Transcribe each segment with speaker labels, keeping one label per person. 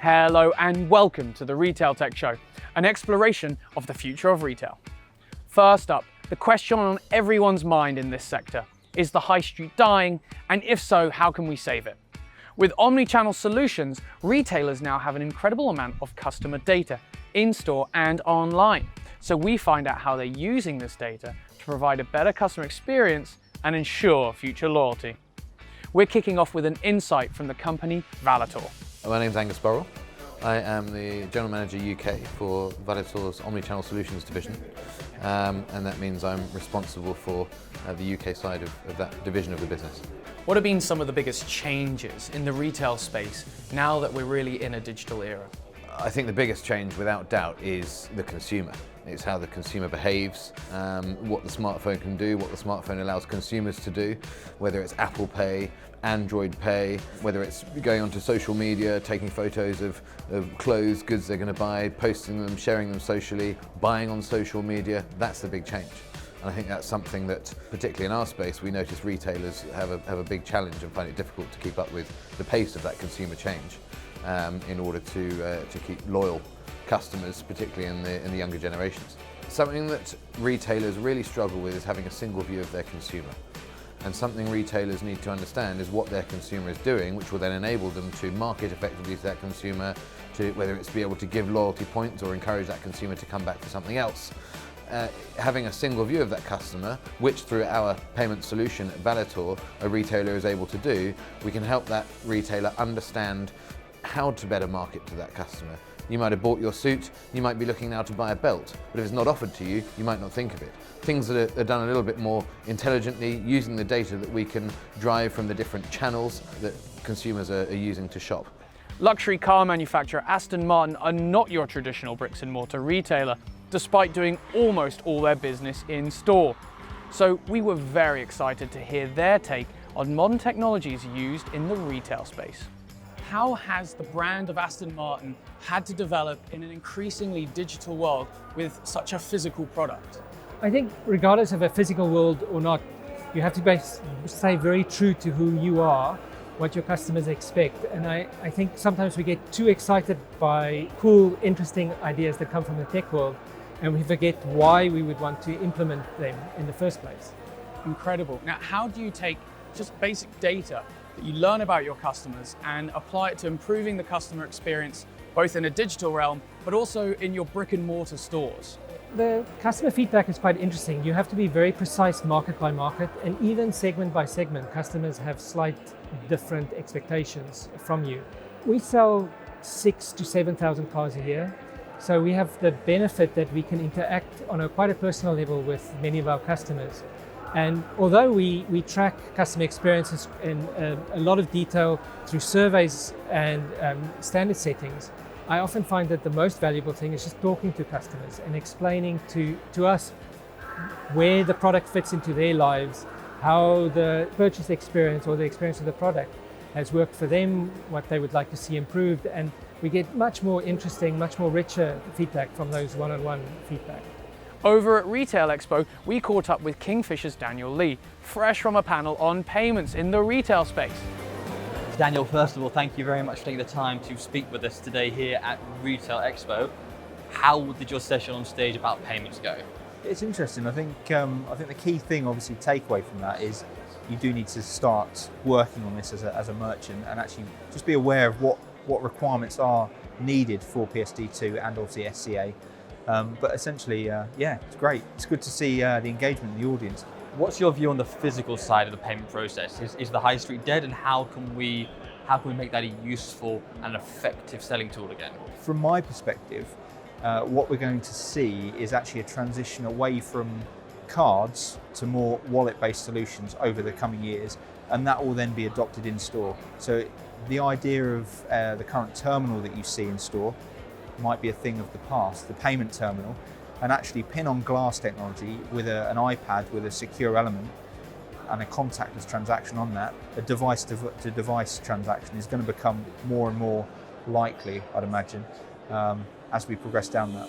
Speaker 1: Hello and welcome to the Retailtech Show, an exploration of the future of retail. First up, the question on everyone's mind in this sector: is the high street dying? And if so, how can we save it? With omni-channel solutions, retailers now have an incredible amount of customer data in-store and online. So we find out how they're using this data to provide a better customer experience and ensure future loyalty. We're kicking off with an insight from the company Valitor.
Speaker 2: My name's Angus Burrell. I am the General Manager UK for Valitor's Omnichannel Solutions division, and that means I'm responsible for the UK side of that division of the business.
Speaker 1: What have been some of the biggest changes in the retail space now that we're really in a digital era?
Speaker 2: I think the biggest change, without doubt, is the consumer. It's how the consumer behaves, what the smartphone can do, what the smartphone allows consumers to do, whether it's Apple Pay, Android Pay, whether it's going onto social media, taking photos of clothes, goods they're going to buy, posting them, sharing them socially, buying on social media. That's the big change. And I think that's something that, particularly in our space, we notice retailers have a big challenge and find it difficult to keep up with the pace of that consumer change in order to keep loyal customers, particularly in the younger generations. Something that retailers really struggle with is having a single view of their consumer. And something retailers need to understand is what their consumer is doing, which will then enable them to market effectively to that consumer, to whether it's be able to give loyalty points or encourage that consumer to come back for something else. Having a single view of that customer, which through our payment solution at Valitor, a retailer is able to do, we can help that retailer understand how to better market to that customer. You might have bought your suit, you might be looking now to buy a belt, but if it's not offered to you, you might not think of it. Things that are done a little bit more intelligently, using the data that we can drive from the different channels that consumers are using to shop.
Speaker 1: Luxury car manufacturer Aston Martin are not your traditional bricks and mortar retailer, despite doing almost all their business in store. So we were very excited to hear their take on modern technologies used in the retail space. How has the brand of Aston Martin had to develop in an increasingly digital world with such a physical product?
Speaker 3: I think regardless of a physical world or not, you have to stay very true to who you are, what your customers expect. And I think sometimes we get too excited by cool, interesting ideas that come from the tech world, and we forget why we would want to implement them in the first place.
Speaker 1: Incredible. Now, how do you take just basic data that you learn about your customers and apply it to improving the customer experience, both in a digital realm, but also in your brick and mortar stores?
Speaker 3: The customer feedback is quite interesting. You have to be very precise market by market, and even segment by segment, customers have slight different expectations from you. We sell 6,000 to 7,000 cars a year, so we have the benefit that we can interact on quite a personal level with many of our customers. And although we track customer experiences in a lot of detail through surveys and standard settings, I often find that the most valuable thing is just talking to customers and explaining to us where the product fits into their lives, how the purchase experience or the experience of the product has worked for them, what they would like to see improved, and we get much more interesting, much more richer feedback from those one-on-one feedback.
Speaker 1: Over at Retail Expo, we caught up with Kingfisher's Daniel Lee, fresh from a panel on payments in the retail space.
Speaker 4: Daniel, first of all, thank you very much for taking the time to speak with us today here at Retail Expo. How did your session on stage about payments go?
Speaker 5: It's interesting. I think the key thing, obviously, takeaway from that is you do need to start working on this as a merchant and actually just be aware of what requirements are needed for PSD2 and obviously SCA. But essentially, yeah, it's great. It's good to see the engagement in the audience.
Speaker 4: What's your view on the physical side of the payment process? Is the high street dead, and how can we make that a useful and effective selling tool again?
Speaker 5: From my perspective, what we're going to see is actually a transition away from cards to more wallet-based solutions over the coming years, and that will then be adopted in store. So the idea of the current terminal that you see in store might be a thing of the past, the payment terminal, and actually pin-on-glass technology with an iPad with a secure element and a contactless transaction on that, a device-to-device transaction is going to become more and more likely, I'd imagine, as we progress down that.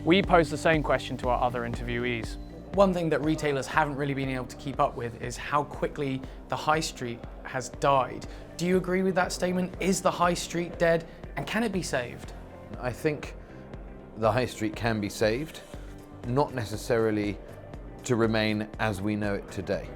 Speaker 1: We posed the same question to our other interviewees. One thing that retailers haven't really been able to keep up with is how quickly the high street has died. Do you agree with that statement? Is the high street dead? And can it be saved?
Speaker 2: I think the high street can be saved, not necessarily to remain as we know it today.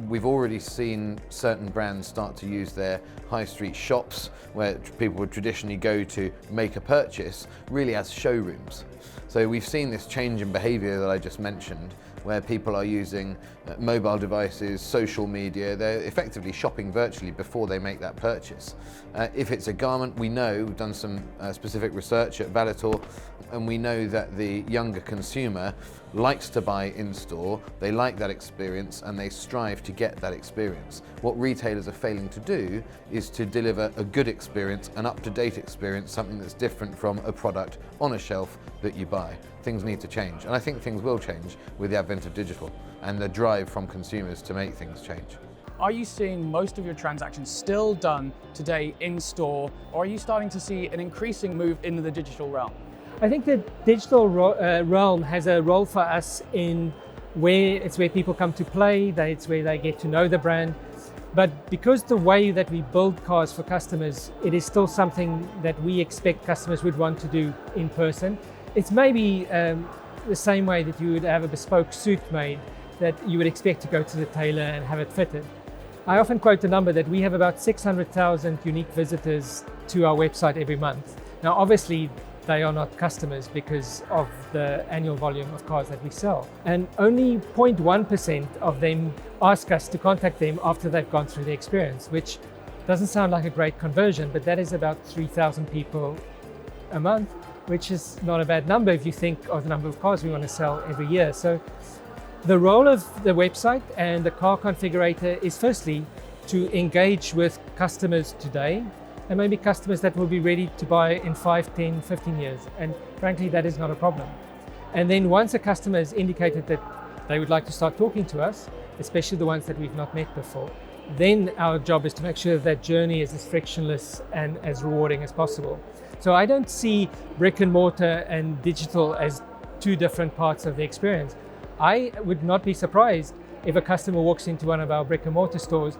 Speaker 2: We've already seen certain brands start to use their high street shops, where people would traditionally go to make a purchase, really as showrooms. So we've seen this change in behaviour that I just mentioned, where people are using mobile devices, social media. They're effectively shopping virtually before they make that purchase. If it's a garment, we know, we've done some specific research at Valitor, and we know that the younger consumer likes to buy in store, they like that experience, and they strive to get that experience. What retailers are failing to do is to deliver a good experience, an up-to-date experience, something that's different from a product on a shelf that you buy. Things need to change, and I think things will change with the advent of digital and the drive from consumers to make things change.
Speaker 1: Are you seeing most of your transactions still done today in store, or are you starting to see an increasing move into the digital realm?
Speaker 3: I think the digital realm has a role for us in where people come to play, it's where they get to know the brand. But because the way that we build cars for customers, it is still something that we expect customers would want to do in person. It's maybe the same way that you would have a bespoke suit made that you would expect to go to the tailor and have it fitted. I often quote the number that we have about 600,000 unique visitors to our website every month. Now, obviously, they are not customers because of the annual volume of cars that we sell. And only 0.1% of them ask us to contact them after they've gone through the experience, which doesn't sound like a great conversion, but that is about 3,000 people a month, which is not a bad number if you think of the number of cars we want to sell every year. So the role of the website and the car configurator is firstly to engage with customers today, and maybe customers that will be ready to buy in 5, 10, 15 years. And frankly, that is not a problem. And then once a customer has indicated that they would like to start talking to us, especially the ones that we've not met before, then our job is to make sure that journey is as frictionless and as rewarding as possible. So I don't see brick and mortar and digital as two different parts of the experience. I would not be surprised if a customer walks into one of our brick and mortar stores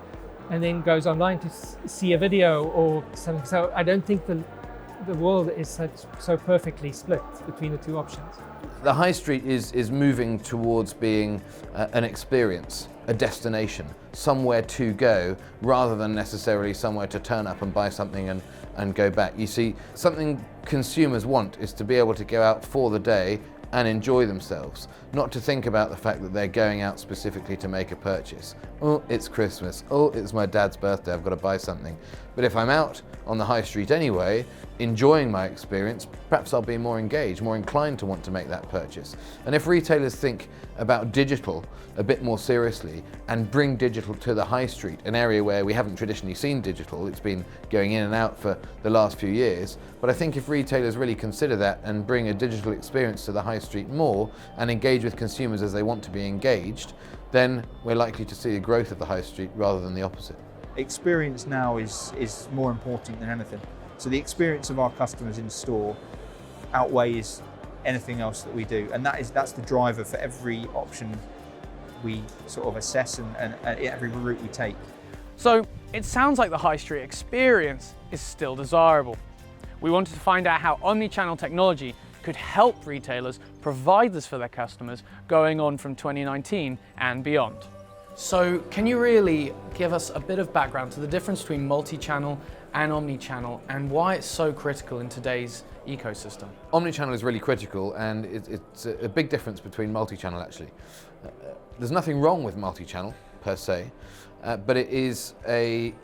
Speaker 3: and then goes online to see a video or something. So I don't think the world is so perfectly split between the two options.
Speaker 2: The high street is moving towards being an experience, a destination, somewhere to go, rather than necessarily somewhere to turn up and buy something and go back. You see, something consumers want is to be able to go out for the day and enjoy themselves, not to think about the fact that they're going out specifically to make a purchase. Oh, it's Christmas. Oh, it's my dad's birthday, I've got to buy something. But if I'm out on the high street anyway, enjoying my experience, perhaps I'll be more engaged, more inclined to want to make that purchase. And if retailers think about digital a bit more seriously and bring digital to the high street, an area where we haven't traditionally seen digital, it's been going in and out for the last few years, but I think if retailers really consider that and bring a digital experience to the high street more and engage with consumers as they want to be engaged, then we're likely to see a growth of the high street rather than the opposite.
Speaker 5: Experience now is more important than anything. So the experience of our customers in store outweighs anything else that we do, and that's the driver for every option we sort of assess and every route we take.
Speaker 1: So it sounds like the high street experience is still desirable. We wanted to find out how omnichannel technology could help retailers provide this for their customers going on from 2019 and beyond. So can you really give us a bit of background to the difference between multi-channel and omni-channel and why it's so critical in today's ecosystem?
Speaker 2: Omnichannel is really critical, and it's a big difference between multi-channel actually. There's nothing wrong with multi-channel per se, but it is a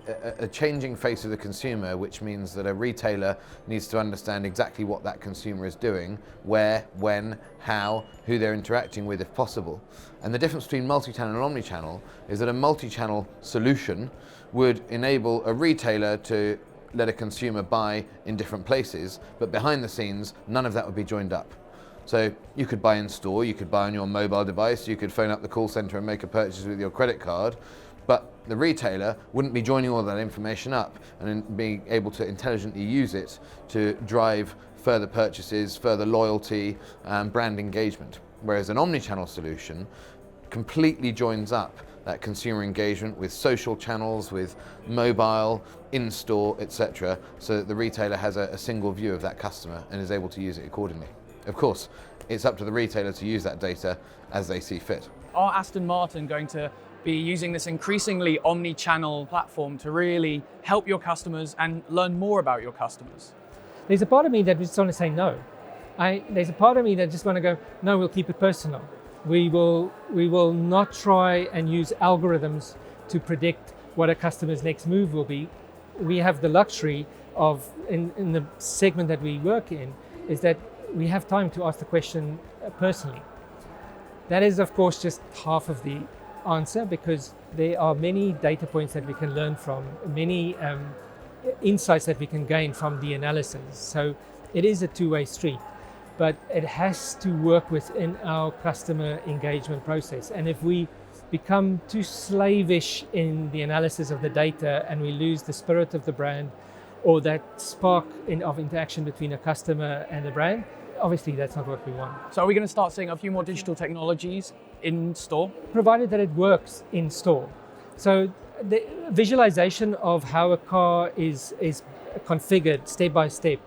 Speaker 2: changing face of the consumer, which means that a retailer needs to understand exactly what that consumer is doing, where, when, how, who they're interacting with if possible. And the difference between multi-channel and omni-channel is that a multi-channel solution would enable a retailer to let a consumer buy in different places, but behind the scenes, none of that would be joined up. So you could buy in store, you could buy on your mobile device, you could phone up the call center and make a purchase with your credit card, but the retailer wouldn't be joining all that information up and being able to intelligently use it to drive further purchases, further loyalty, brand engagement. Whereas an omni-channel solution completely joins up that consumer engagement with social channels, with mobile, in-store, etc., so that the retailer has a single view of that customer and is able to use it accordingly. Of course, it's up to the retailer to use that data as they see fit.
Speaker 1: Are Aston Martin going to be using this increasingly omni-channel platform to really help your customers and learn more about your customers?
Speaker 3: There's a part of me that just want to say no. There's a part of me that just want to go, no, we'll keep it personal. We will not try and use algorithms to predict what a customer's next move will be. We have the luxury of, in the segment that we work in, is that we have time to ask the question personally. That is, of course, just half of the answer, because there are many data points that we can learn from, many insights that we can gain from the analysis. So it is a two-way street, but it has to work within our customer engagement process. And if we become too slavish in the analysis of the data and we lose the spirit of the brand, or that spark of interaction between a customer and the brand, obviously that's not what we want.
Speaker 1: So are we going to start seeing a few more digital technologies in store?
Speaker 3: Provided that it works in store. So the visualization of how a car is configured step by step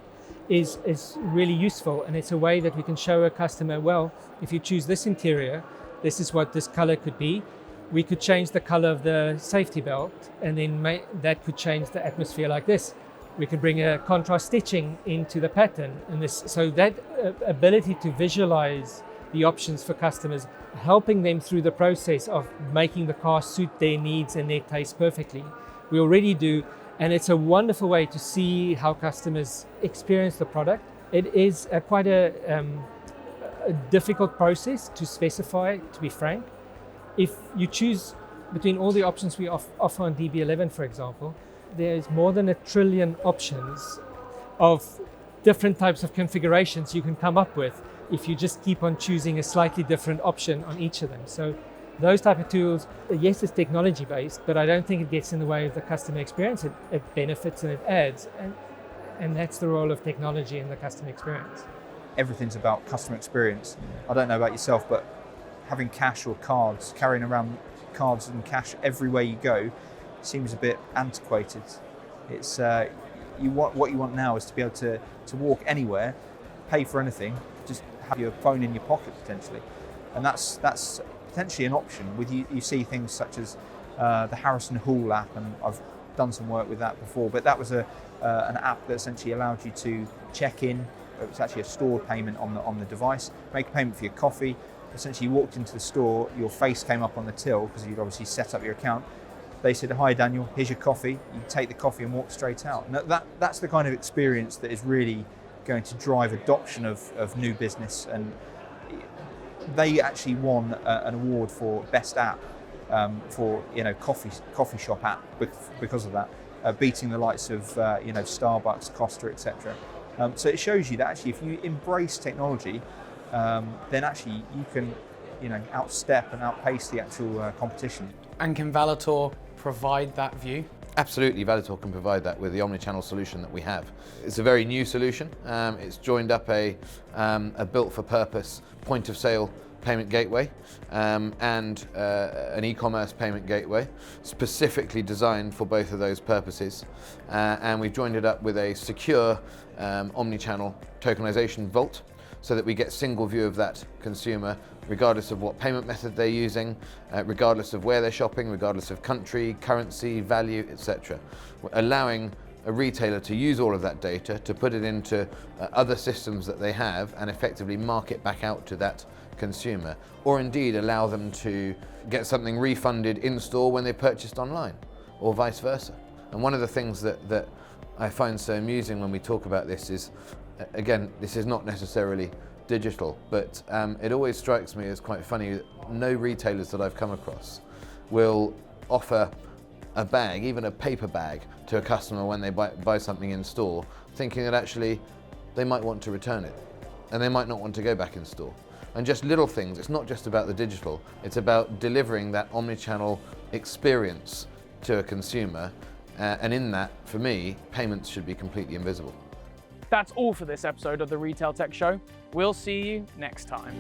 Speaker 3: is really useful, and it's a way that we can show a customer, well, if you choose this interior, this is what this color could be. We could change the color of the safety belt, and then that could change the atmosphere like this. We could bring a contrast stitching into the pattern, and this, so that ability to visualize the options for customers, helping them through the process of making the car suit their needs and their taste perfectly. We already do, and it's a wonderful way to see how customers experience the product. It is quite a difficult process to specify, to be frank. If you choose between all the options we offer on DB11, for example, there's more than 1 trillion options of different types of configurations you can come up with if you just keep on choosing a slightly different option on each of them. So those type of tools, yes, it's technology based, but I don't think it gets in the way of the customer experience. It benefits and it adds, and that's the role of technology in the customer experience.
Speaker 5: Everything's about customer experience. I don't know about yourself, but having cash or cards, carrying around cards and cash everywhere you go, seems a bit antiquated. It's what you want now is to be able to walk anywhere, pay for anything, just have your phone in your pocket potentially, and that's potentially an option. With you see things such as the Harrison Hall app, and I've done some work with that before. But that was an app that essentially allowed you to check in. It was actually a stored payment on the device. Make a payment for your coffee. Essentially, you walked into the store, your face came up on the till because you'd obviously set up your account. They said, "Hi Daniel, here's your coffee." You take the coffee and walk straight out. And that's the kind of experience that is really going to drive adoption of new business. And they actually won an award for best app for coffee shop app because of that, beating the likes of Starbucks, Costa, etc. So it shows you that actually if you embrace technology, then actually you can outstep and outpace the actual competition.
Speaker 1: And can Valitor provide that view?
Speaker 2: Absolutely, Valitor can provide that with the omnichannel solution that we have. It's a very new solution. It's joined up a built-for-purpose point-of-sale payment gateway and an e-commerce payment gateway, specifically designed for both of those purposes. And we've joined it up with a secure omnichannel tokenization vault, so that we get single view of that consumer, regardless of what payment method they're using, regardless of where they're shopping, regardless of country, currency, value, etc. Allowing a retailer to use all of that data to put it into other systems that they have and effectively market back out to that consumer, or indeed allow them to get something refunded in store when they purchased online, or vice versa. And one of the things that I find so amusing when we talk about this is, again, this is not necessarily digital, but it always strikes me as quite funny that no retailers that I've come across will offer a bag, even a paper bag, to a customer when they buy something in store, thinking that actually they might want to return it and they might not want to go back in store. And just little things, it's not just about the digital, it's about delivering that omnichannel experience to a consumer, and in that, for me, payments should be completely invisible.
Speaker 1: That's all for this episode of the Retailtech Show. We'll see you next time.